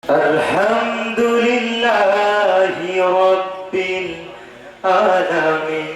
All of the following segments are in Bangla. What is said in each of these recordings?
الحمد لله رب العالمين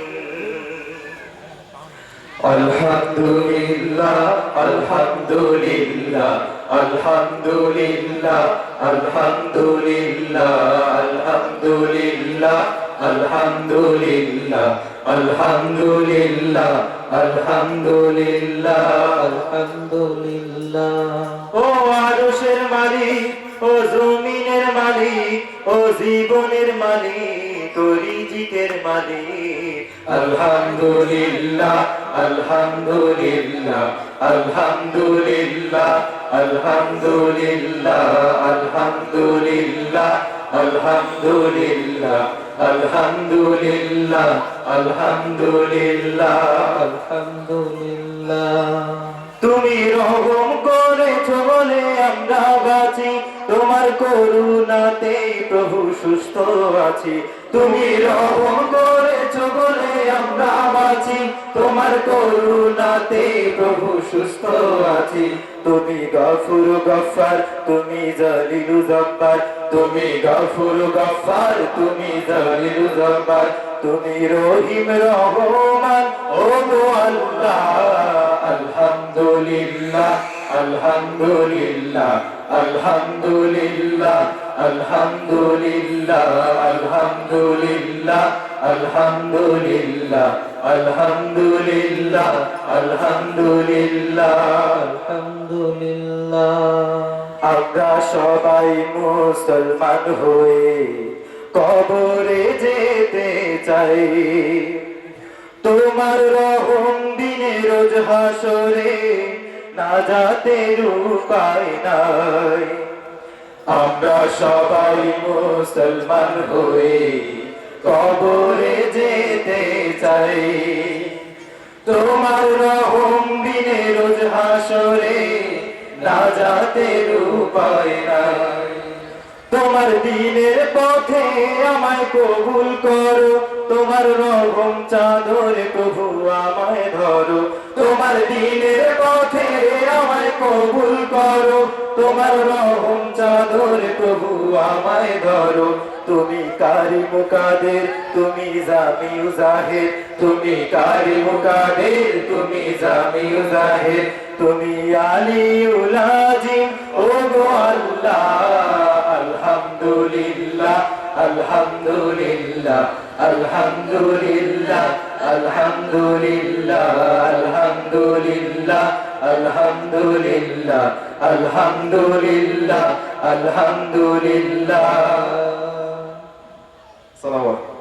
الحمد لله الحمد لله الحمد لله الحمد لله الحمد لله الحمد لله الحمد لله الحمد لله الحمد لله ও আরশের মালিক ও জমিনের মালিক ও জীবনের মালিক ও রিজিকের মালিক আলহামদুলিল্লাহ আলহামদুলিল্লাহ আলহামদুলিল্লাহ আলহামদুলিল্লাহ আলহামদুলিল্লাহ আলহামদুলিল্লাহ আলহামদুলিল্লাহ আলহামদুলিল্লাহ আলহামদুলিল্লাহ তুমি রহম করেছো বলে আমরা বাঁচি তোমার করুণাতে প্রভু সুস্থ আছি তুমি রহম করেছো বলে আমরা বাঁচি তোমার করুণাতে প্রভু সুস্থ আছি তুমি গফুর গফফার তুমি জলিলু জব্বার তুমি গফুর গফফার তুমি জলিলু জব্বার তুমি রহিম রহমান ও গো আল্লাহ আলহামদুলিল্লাহ আলহামদুলিল্লাহ আলহামদুলিল্লাহ আলহামদুলিল্লাহ আলহামদুলিল্লাহ আলহামদুলিল্লাহ আলহামদুলিল্লাহ আলহামদুলিল্লাহ আলহামদুলিল্লাহ আমরা সবাই মুসলমান হয়ে কবরে যেতে চাই তোমার রহম দিনে রোজ হাসরে নাজাতের উপায় নাই আমরা সবাই মুসলমান হয়ে কবরে যেতে চাই তোমার রহম দিনে রোজ হাসরে নাজাতের উপায় নাই তোমার দিনের পথে আমায় কবুল করো তোমার রহম চাদরে প্রভু আমায় ধরো তোমার দিনের পথে আমায় কবুল করো তোমার রহম চাদরে প্রভু আমায় ধরো তুমি কারিম কাদের তুমি জামিউ জাহির তুমি কারিম কাদের তুমি জামিউ জাহির তুমি আলিউল আজিম ও গো আল্লাহ আলহামদুলিল্লাহ আলহামদুলিল্লাহ আলহামদুলিল্লাহ আলহামদুলিল্লাহ আলহামদুলিল্লাহ আলহামদুলিল্লাহ আলহামদুলিল্লাহ আলহামদুলিল্লাহ সালাম